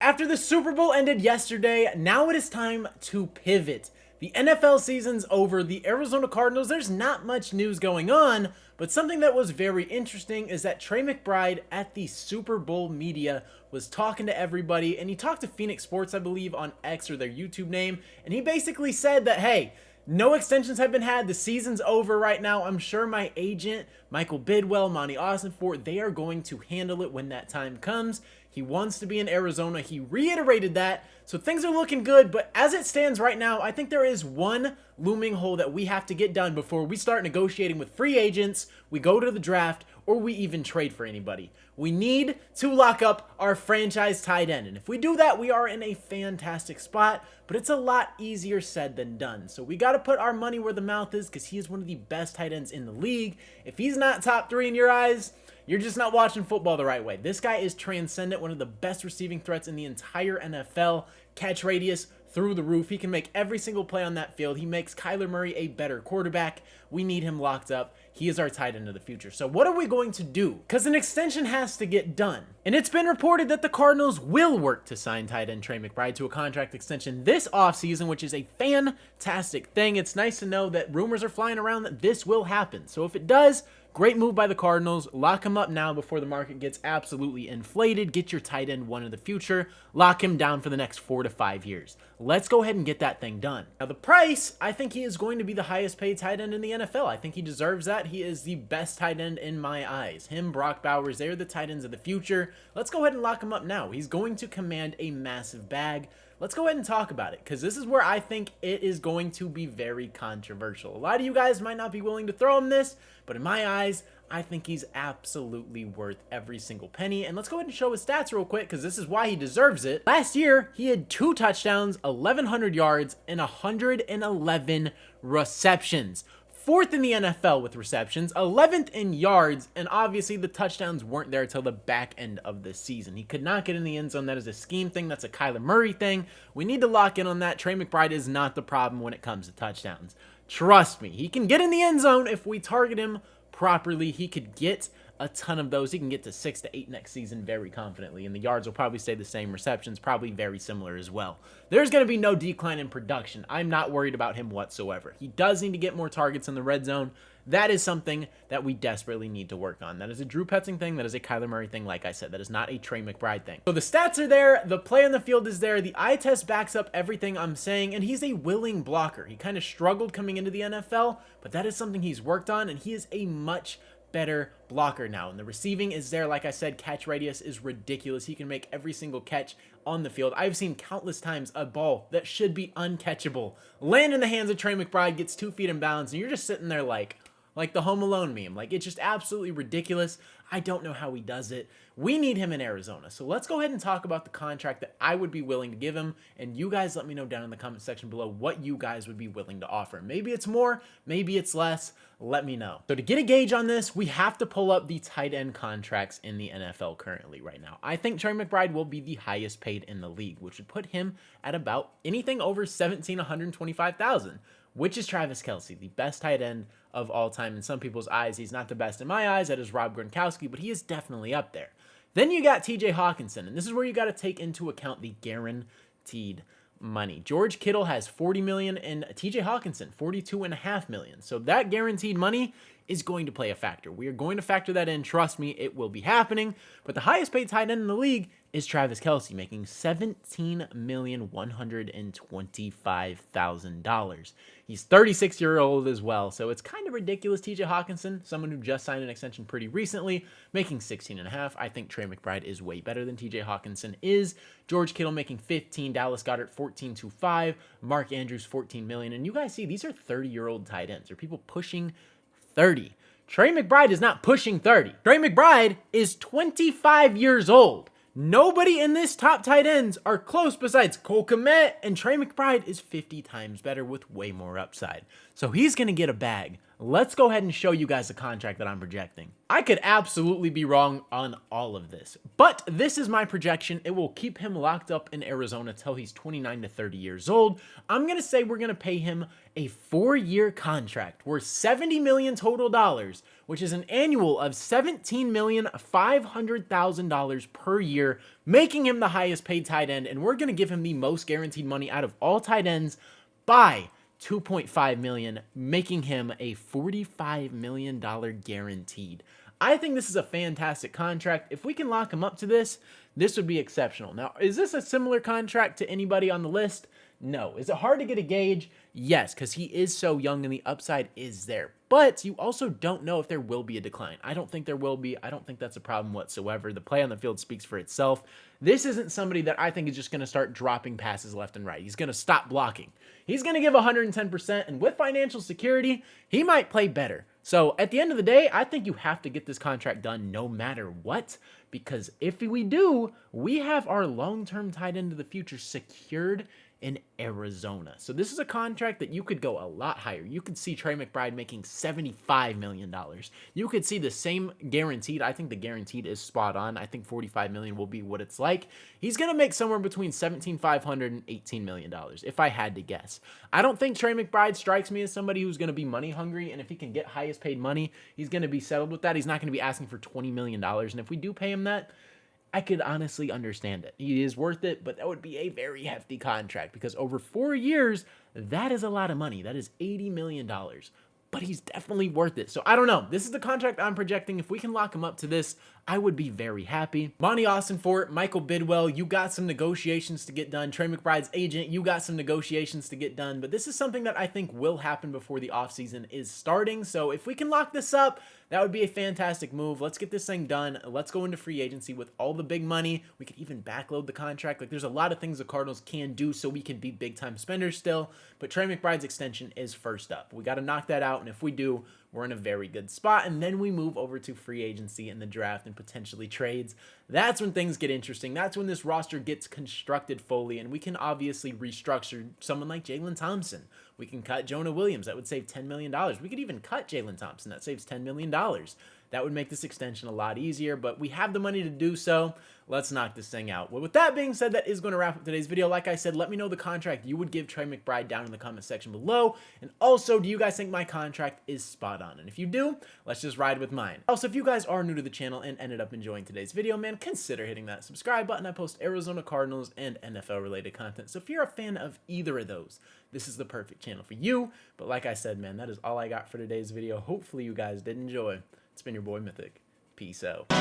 After the Super Bowl ended yesterday, now it is time to pivot. The NFL season's over. The Arizona Cardinals, there's not much news going on, but something that was very interesting is that Trey McBride at the Super Bowl media was talking to everybody, and he talked to Phoenix Sports, I believe, on X or their YouTube name, and he basically said that, hey, no extensions have been had. The season's over right now. I'm sure my agent, Michael Bidwell, Monty Ossenfort, they are going to handle it when that time comes. He wants to be in Arizona. He reiterated that. So things are looking good. But as it stands right now, I think there is one looming hole that we have to get done before we start negotiating with free agents, we go to the draft, or we even trade for anybody. We need to lock up our franchise tight end. And if we do that, we are in a fantastic spot, but it's a lot easier said than done. So we got to put our money where the mouth is because he is one of the best tight ends in the league. If he's not top 3 in your eyes, you're just not watching football the right way. This guy is transcendent, one of the best receiving threats in the entire NFL. Catch radius through the roof. He can make every single play on that field. He makes Kyler Murray a better quarterback. We need him locked up. He is our tight end of the future. So what are we going to do? Because an extension has to get done. And it's been reported that the Cardinals will work to sign tight end Trey McBride to a contract extension this offseason, which is a fantastic thing. It's nice to know that rumors are flying around that this will happen. So if it does, great move by the Cardinals. Lock him up now before the market gets absolutely inflated. Get your tight end one of the future. Lock him down for the next 4 to 5 years. Let's go ahead and get that thing done. Now, the price, I think he is going to be the highest paid tight end in the NFL. I think he deserves that. He is the best tight end in my eyes. Him, Brock Bowers, they're the tight ends of the future. Let's go ahead and lock him up now. He's going to command a massive bag. Let's go ahead and talk about it, because this is where I think it is going to be very controversial. A lot of you guys might not be willing to throw him this, but in my eyes, I think he's absolutely worth every single penny. And let's go ahead and show his stats real quick, because this is why he deserves it. Last year, he had 2 touchdowns, 1,100 yards, and 111 receptions. 4th in the NFL with receptions, 11th in yards, and obviously the touchdowns weren't there until the back end of the season. He could not get in the end zone. That is a scheme thing. That's a Kyler Murray thing. We need to lock in on that. Trey McBride is not the problem when it comes to touchdowns. Trust me, he can get in the end zone if we target him properly. He could get a ton of those. He can get to 6 to 8 next season very confidently, and the yards will probably stay the same. Receptions probably very similar as well. There's going to be no decline in production. I'm not worried about him whatsoever. He does need to get more targets in the red zone. That is something that we desperately need to work on. That is a Drew Petzing thing. That is a Kyler Murray thing. Like I said, that is not a Trey McBride thing. So the stats are there. The play on the field is there. The eye test backs up everything I'm saying, and he's a willing blocker. He kind of struggled coming into the NFL, but that is something he's worked on, and he is a much better blocker now. And the receiving is there. Like I said, catch radius is ridiculous. He can make every single catch on the field. I've seen countless times a ball that should be uncatchable land in the hands of Trey McBride, gets 2 feet in bounds, and you're just sitting there like the Home Alone meme. Like, it's just absolutely ridiculous. I don't know how he does it. We need him in Arizona. So let's go ahead and talk about the contract that I would be willing to give him. And you guys let me know down in the comment section below what you guys would be willing to offer. Maybe it's more, maybe it's less. Let me know. So to get a gauge on this, we have to pull up the tight end contracts in the NFL currently right now. I think Trey McBride will be the highest paid in the league, which would put him at about anything over $1,125,000. Which is Travis Kelce, the best tight end of all time in some people's eyes. He's not the best in my eyes. That is Rob Gronkowski, but he is definitely up there. Then you got TJ Hawkinson, and this is where you got to take into account the guaranteed money. George Kittle has $40 million and TJ Hawkinson $42.5 million. So that guaranteed money is going to play a factor. We are going to factor that in. Trust me, it will be happening. But the highest paid tight end in the league is Travis Kelce, making $17,125,000. He's 36-year-old as well, so it's kind of ridiculous. TJ Hawkinson, someone who just signed an extension pretty recently, making $16.5. I think Trey McBride is way better than TJ Hawkinson is. George Kittle making $15. Dallas Goedert $14.25. Mark Andrews $14 million. And you guys see, these are 30-year-old tight ends. Are people pushing 30? Trey McBride is not pushing 30. Trey McBride is 25 years old. Nobody in this top tight ends are close besides Cole Kmet, and Trey McBride is 50 times better with way more upside. So he's going to get a bag let's go ahead and show you guys the contract that I'm projecting. I could absolutely be wrong on all of this, but this is my projection. It will keep him locked up in Arizona till he's 29 to 30 years old. I'm going to say we're going to pay him a 4-year contract worth $70 million total dollars, which is an annual of $17,500,000 per year, making him the highest paid tight end, and we're going to give him the most guaranteed money out of all tight ends by $2.5 million, making him a $45 million guaranteed. I think this is a fantastic contract. If we can lock him up to this, this would be exceptional. Now, is this a similar contract to anybody on the list? No. Is it hard to get a gauge? Yes, because he is so young and the upside is there. But you also don't know if there will be a decline. I don't think there will be. I don't think that's a problem whatsoever. The play on the field speaks for itself. This isn't somebody that I think is just going to start dropping passes left and right. He's going to stop blocking. He's going to give 110%, and with financial security, he might play better. So at the end of the day, I think you have to get this contract done no matter what, because if we do, we have our long-term tight end of the future secured in Arizona. So this is a contract that you could go a lot higher. You could see Trey McBride making $75 million. You could see the same guaranteed. I think the guaranteed is spot on. I think $45 million will be what it's like. He's going to make somewhere between $17,500 and $18 million, if I had to guess. I don't think Trey McBride strikes me as somebody who's going to be money hungry, and if he can get highest paid money, he's going to be settled with that. He's not going to be asking for $20 million, and if we do pay him that, I could honestly understand it. He is worth it, but that would be a very hefty contract because over 4 years, that is a lot of money. That is $80 million. But he's definitely worth it. So I don't know. This is the contract I'm projecting. If we can lock him up to this, I would be very happy. Monty Austin-Fort, Michael Bidwell, you got some negotiations to get done. Trey McBride's agent, you got some negotiations to get done. But this is something that I think will happen before the offseason is starting. So if we can lock this up, that would be a fantastic move. Let's get this thing done. Let's go into free agency with all the big money. We could even backload the contract. Like, there's a lot of things the Cardinals can do so we can be big-time spenders still. But Trey McBride's extension is first up. We got to knock that out, and if we do, we're in a very good spot, and then we move over to free agency and the draft and potentially trades. That's when things get interesting. That's when this roster gets constructed fully, and we can obviously restructure someone like Jalen Thompson. We can cut Jonah Williams. That would save $10 million. We could even cut Jalen Thompson. That saves $10 million. That would make this extension a lot easier, but we have the money to do so. Let's knock this thing out. Well, with that being said, that is going to wrap up today's video. Like I said, let me know the contract you would give Trey McBride down in the comment section below. And also, do you guys think my contract is spot on? And if you do, let's just ride with mine. Also, if you guys are new to the channel and ended up enjoying today's video, man, consider hitting that subscribe button. I post Arizona Cardinals and NFL related content. So if you're a fan of either of those, this is the perfect channel for you. But like I said, man, that is all I got for today's video. Hopefully you guys did enjoy. It's been your boy Mythic. Peace out.